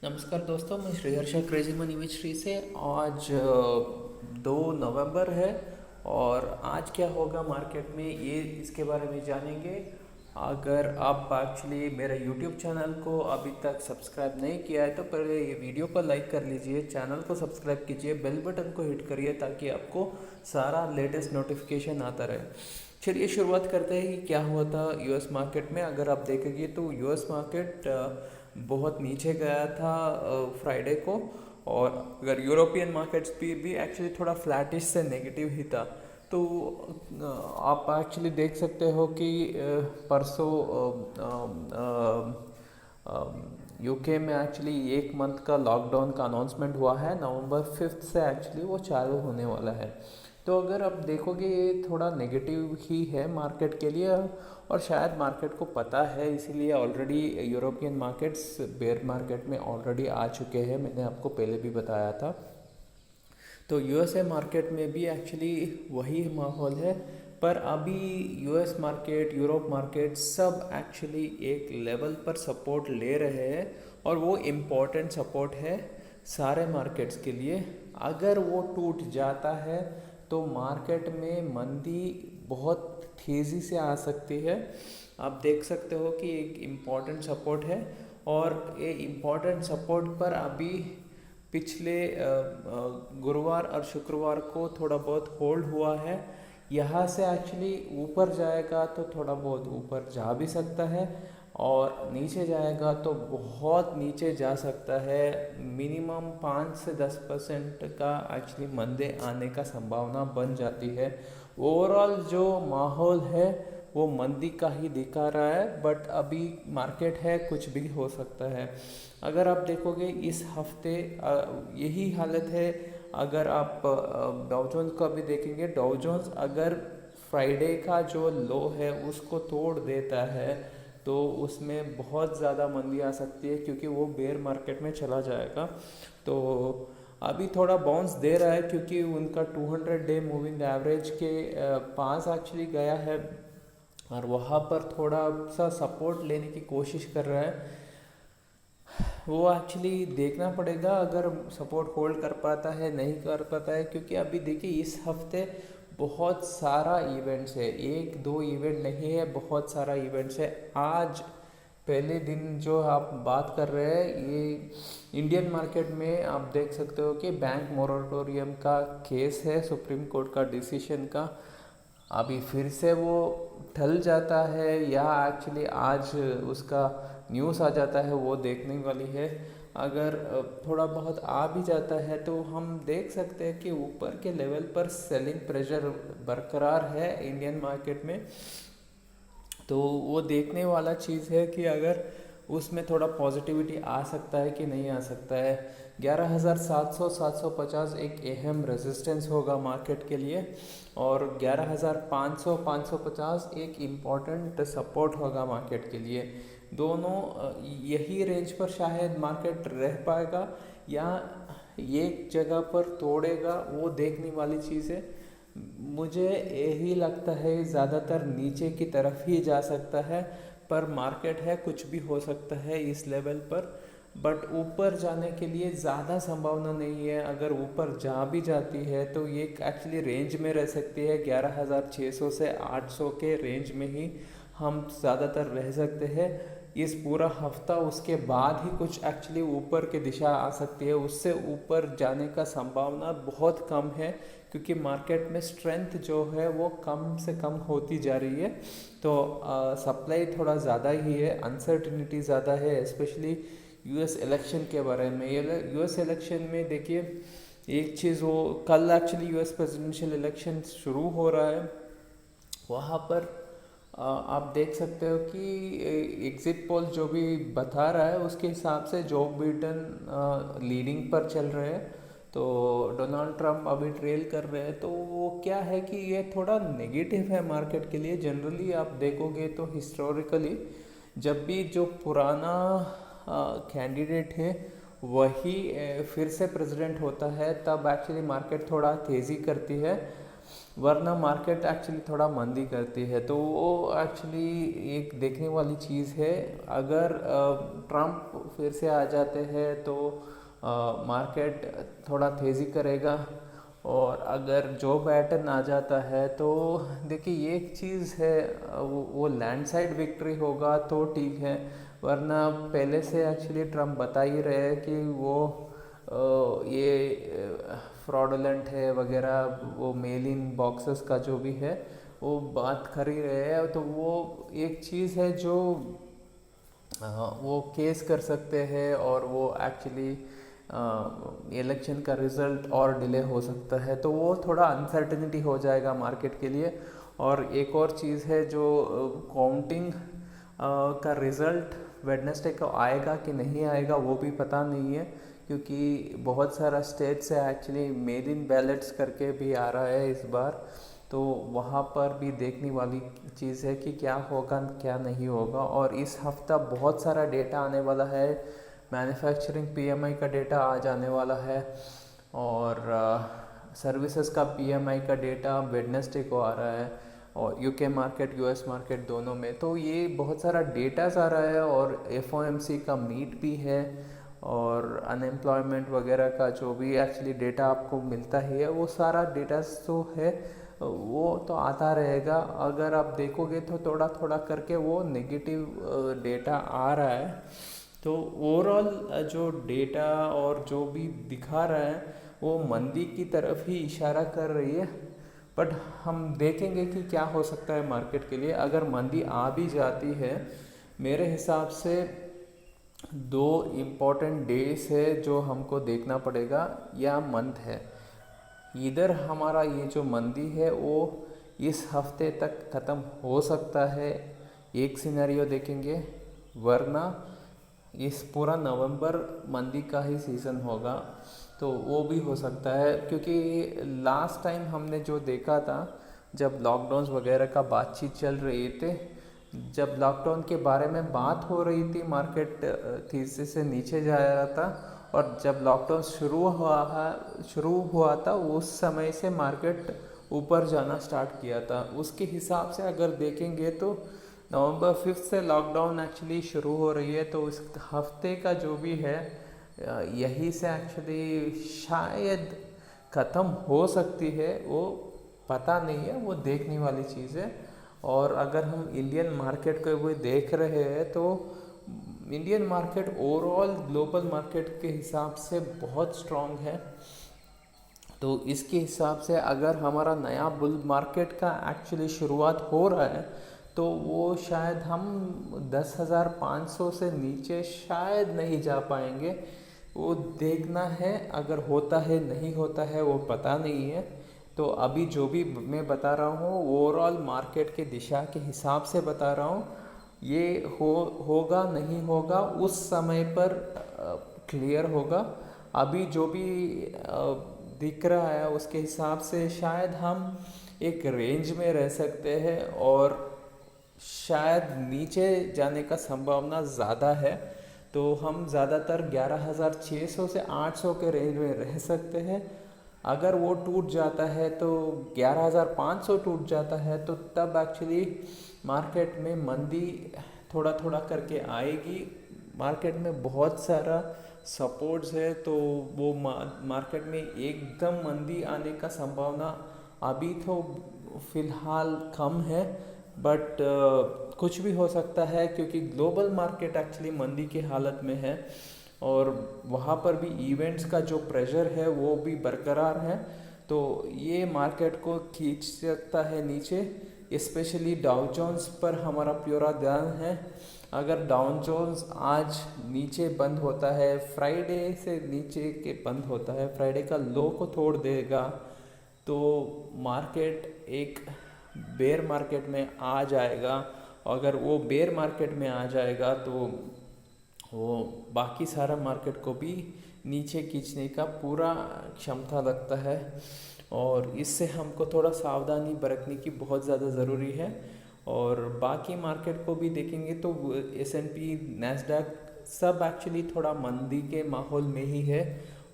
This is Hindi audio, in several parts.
नमस्कार दोस्तों, मैं Sriharsh crazy money with Shri से। आज 2 नवंबर है और आज क्या होगा मार्केट में ये इसके बारे में जानेंगे। अगर आप एक्चुअली मेरे यूट्यूब चैनल को अभी तक सब्सक्राइब नहीं किया है तो पहले ये वीडियो को लाइक कर लीजिए, चैनल को सब्सक्राइब कीजिए, बेल बटन को हिट करिए ताकि आपको सारा लेटेस्ट नोटिफिकेशन आता रहे। चलिए शुरुआत करते हैं कि क्या हुआ था यूएस मार्केट में। अगर आप देखेंगे तो यूएस मार्केट बहुत नीचे गया था फ्राइडे को, और अगर यूरोपियन मार्केट्स भी एक्चुअली थोड़ा फ्लैटिश से नेगेटिव ही था। तो आप एक्चुअली देख सकते हो कि परसों यूके में एक्चुअली 1 मंथ का लॉकडाउन का अनाउंसमेंट हुआ है। नवंबर 5 से एक्चुअली वो चालू होने वाला है। तो अगर आप देखोगे ये थोड़ा नेगेटिव ही है मार्केट के लिए, और शायद मार्केट को पता है, इसीलिए already European markets bear market में ऑलरेडी आ चुके हैं। मैंने आपको पहले भी बताया था। तो यूएसए मार्केट में भी एक्चुअली वही माहौल है, पर अभी यूएस मार्केट, यूरोप मार्केट सब एक्चुअली एक लेवल पर सपोर्ट ले रहे हैं, और वो इम्पोर्टेंट सपोर्ट है सारे मार्केट्स के लिए। अगर वो टूट जाता है तो मार्केट में मंदी बहुत तेज़ी से आ सकती है। आप देख सकते हो कि एक इम्पॉर्टेंट सपोर्ट है, और ये इम्पॉर्टेंट सपोर्ट पर अभी पिछले गुरुवार और शुक्रवार को थोड़ा बहुत होल्ड हुआ है। यहाँ से एक्चुअली ऊपर जाएगा तो थोड़ा बहुत ऊपर जा भी सकता है, और नीचे जाएगा तो बहुत नीचे जा सकता है। मिनिमम 5 से 10% का एक्चुअली मंदे आने का संभावना बन जाती है। ओवरऑल जो माहौल है वो मंदी का ही दिखा रहा है, बट अभी मार्केट है, कुछ भी हो सकता है। अगर आप देखोगे इस हफ्ते यही हालत है। अगर आप डाउ जोन्स को अभी देखेंगे, डाउ जोन्स अगर फ्राइडे का जो लो है उसको तोड़ देता है तो उसमें बहुत ज़्यादा मंदी आ सकती है, क्योंकि वो बेयर मार्केट में चला जाएगा। तो अभी थोड़ा बाउंस दे रहा है, क्योंकि उनका 200 डे मूविंग एवरेज के पास एक्चुअली गया है, और वहाँ पर थोड़ा सा सपोर्ट लेने की कोशिश कर रहा है। वो एक्चुअली देखना पड़ेगा अगर सपोर्ट होल्ड कर पाता है नहीं कर पाता है, क्योंकि अभी देखिए इस हफ्ते बहुत सारा इवेंट्स है, एक दो इवेंट नहीं है, बहुत सारा इवेंट्स है। आज पहले दिन जो आप बात कर रहे हैं, ये इंडियन मार्केट में आप देख सकते हो कि बैंक मोरेटोरियम का केस है, सुप्रीम कोर्ट का डिसीजन का। अभी फिर से वो टल जाता है या एक्चुअली आज उसका न्यूज़ आ जाता है, वो देखने वाली है। अगर थोड़ा बहुत आ भी जाता है तो हम देख सकते हैं कि ऊपर के लेवल पर सेलिंग प्रेशर बरकरार है इंडियन मार्केट में। तो वो देखने वाला चीज़ है कि अगर उसमें थोड़ा पॉजिटिविटी आ सकता है कि नहीं आ सकता है। 11,700 750 एक अहम रेजिस्टेंस होगा मार्केट के लिए, और 11,500 550 एक इम्पॉर्टेंट सपोर्ट होगा मार्केट के लिए। दोनों यही रेंज पर शायद मार्केट रह पाएगा या एक जगह पर तोड़ेगा, वो देखने वाली चीज़ है। मुझे यही लगता है ज़्यादातर नीचे की तरफ ही जा सकता है, पर मार्केट है, कुछ भी हो सकता है इस लेवल पर। बट ऊपर जाने के लिए ज़्यादा संभावना नहीं है। अगर ऊपर जा भी जाती है तो ये एक्चुअली रेंज में रह सकती है, 11,600 से 800 के रेंज में ही हम ज़्यादातर रह सकते हैं इस पूरा हफ्ता। उसके बाद ही कुछ एक्चुअली ऊपर की दिशा आ सकती है, उससे ऊपर जाने का संभावना बहुत कम है, क्योंकि मार्केट में स्ट्रेंथ जो है वो कम से कम होती जा रही है। तो सप्लाई थोड़ा ज़्यादा ही है, अनसर्टिनिटी ज़्यादा है, स्पेशली यूएस इलेक्शन के बारे में। ये यूएस इलेक्शन में देखिए एक चीज़, वो कल एक्चुअली यूएस प्रेसिडेंशियल इलेक्शन शुरू हो रहा है। वहाँ पर आप देख सकते हो कि एग्ज़िट पोल जो भी बता रहा है उसके हिसाब से जो बिडेन लीडिंग पर चल रहे हैं, तो डोनाल्ड ट्रंप अभी ट्रेल कर रहे हैं। तो वो क्या है कि ये थोड़ा नेगेटिव है मार्केट के लिए। जनरली आप देखोगे तो हिस्टोरिकली जब भी जो पुराना कैंडिडेट है वही फिर से प्रेसिडेंट होता है, तब एक्चुअली मार्केट थोड़ा तेज़ी करती है। वरना मार्केट एक्चुअली थोड़ा मंदी करती है। तो वो एक्चुअली एक देखने वाली चीज़ है। अगर ट्रम्प फिर से आ जाते हैं तो मार्केट थोड़ा तेज़ी करेगा, और अगर जो बैटन आ जाता है तो देखिए एक चीज़ है, वो लैंडस्लाइड विक्ट्री होगा तो ठीक है, वरना पहले से एक्चुअली ट्रम्प बता ही रहे हैं कि वो ये फ्रॉडलेंट है वगैरह, वो मेल इन बॉक्सेस का जो भी है वो बात कर ही रहे हैं। तो वो एक चीज़ है जो वो केस कर सकते हैं, और वो एक्चुअली इलेक्शन का रिज़ल्ट और डिले हो सकता है। तो वो थोड़ा अनसर्टेनिटी हो जाएगा मार्केट के लिए। और एक और चीज़ है जो काउंटिंग का रिज़ल्ट वेडनेसडे को आएगा कि नहीं आएगा वो भी पता नहीं है, क्योंकि बहुत सारा स्टेट से एक्चुअली मेल इन बैलेट्स करके भी आ रहा है इस बार। तो वहाँ पर भी देखने वाली चीज़ है कि क्या होगा क्या नहीं होगा। और इस हफ्ता बहुत सारा डेटा आने वाला है, मैन्युफैक्चरिंग पीएमआई का डेटा आ जाने वाला है, और सर्विसेज का पीएमआई का डेटा वेडनेसडे को आ रहा है, और यूके मार्केट यूएस मार्केट दोनों में। तो ये बहुत सारा डेटास आ रहा है, और एफओएमसी का मीट भी है, और अनएम्प्लॉयमेंट वगैरह का जो भी एक्चुअली डेटा आपको मिलता है वो सारा डेटा तो है, वो तो आता रहेगा। अगर आप देखोगे तो थोड़ा थोड़ा करके वो नेगेटिव डेटा आ रहा है। तो ओवरऑल जो डेटा और जो भी दिखा रहा है वो मंदी की तरफ ही इशारा कर रही है। बट हम देखेंगे कि क्या हो सकता है मार्केट के लिए। अगर मंदी आ भी जाती है, मेरे हिसाब से दो इम्पॉर्टेंट डेज है जो हमको देखना पड़ेगा या मंथ है। इधर हमारा ये जो मंदी है वो इस हफ्ते तक ख़त्म हो सकता है, एक सिनेरियो देखेंगे, वरना इस पूरा नवंबर मंदी का ही सीज़न होगा। तो वो भी हो सकता है, क्योंकि लास्ट टाइम हमने जो देखा था जब लॉकडाउन वगैरह का बातचीत चल रही थी, जब लॉकडाउन के बारे में बात हो रही थी मार्केट तेज़ी से नीचे जा रहा था, और जब लॉकडाउन शुरू हुआ था उस समय से मार्केट ऊपर जाना स्टार्ट किया था। उसके हिसाब से अगर देखेंगे तो नवंबर 5 से लॉकडाउन एक्चुअली शुरू हो रही है। तो इस हफ्ते का जो भी है यही से एक्चुअली शायद ख़त्म हो सकती है, वो पता नहीं है, वो देखने वाली चीज़ है। और अगर हम इंडियन मार्केट को भी देख रहे हैं तो Indian market overall global market के हिसाब से बहुत स्ट्रॉन्ग है। तो इसके हिसाब से अगर हमारा नया बुल मार्केट का एक्चुअली शुरुआत हो रहा है तो वो शायद हम 10,500 से नीचे शायद नहीं जा पाएंगे। वो देखना है, अगर होता है नहीं होता है वो पता नहीं है। तो अभी जो भी मैं बता रहा हूँ ओवरऑल मार्केट के दिशा के हिसाब से बता रहा हूँ। ये होगा नहीं होगा उस समय पर क्लियर होगा। अभी जो भी दिख रहा है उसके हिसाब से शायद हम एक रेंज में रह सकते हैं, और शायद नीचे जाने का संभावना ज़्यादा है। तो हम ज़्यादातर 11,600 से 800 के रेंज में रह सकते हैं। अगर वो टूट जाता है तो 11,500 टूट जाता है तो तब एक्चुअली मार्केट में मंदी थोड़ा थोड़ा करके आएगी। मार्केट में बहुत सारा सपोर्ट्स है, तो वो मार्केट में एकदम मंदी आने का संभावना अभी तो फ़िलहाल कम है। बट कुछ भी हो सकता है, क्योंकि ग्लोबल मार्केट एक्चुअली मंदी की हालत में है, और वहाँ पर भी इवेंट्स का जो प्रेशर है वो भी बरकरार है। तो ये मार्केट को खींच सकता है नीचे। स्पेशली डाउ जोन्स पर हमारा पूरा ध्यान है। अगर डाउ जोन्स आज नीचे बंद होता है, फ्राइडे से नीचे के बंद होता है, फ्राइडे का लो को तोड़ देगा, तो मार्केट एक बेयर मार्केट में आ जाएगा। अगर वो बेयर मार्केट में आ जाएगा तो वो बाकी सारा मार्केट को भी नीचे खींचने का पूरा क्षमता लगता है, और इससे हमको थोड़ा सावधानी बरतने की बहुत ज़्यादा ज़रूरी है। और बाकी मार्केट को भी देखेंगे तो S&P नैस्डैक सब एक्चुअली थोड़ा मंदी के माहौल में ही है,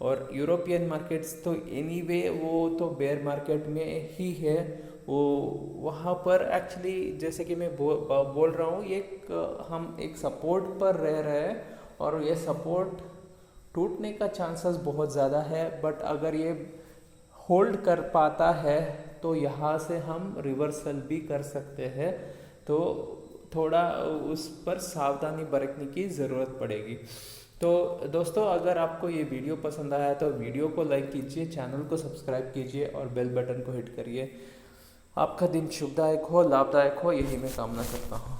और यूरोपियन मार्केट्स तो एनीवे वो तो बेयर मार्केट में ही है। वो वहाँ पर एक्चुअली जैसे कि मैं बोल रहा हूँ, हम एक सपोर्ट पर रह रहे हैं और ये सपोर्ट टूटने का चांसेस बहुत ज़्यादा है। बट अगर ये होल्ड कर पाता है तो यहाँ से हम रिवर्सल भी कर सकते हैं। तो थोड़ा उस पर सावधानी बरतने की ज़रूरत पड़ेगी। तो दोस्तों, अगर आपको ये वीडियो पसंद आया तो वीडियो को लाइक कीजिए, चैनल को सब्सक्राइब कीजिए और बेल बटन को हिट करिए। आपका दिन शुभदायक हो, लाभदायक हो, यही मैं कामना करता हूँ।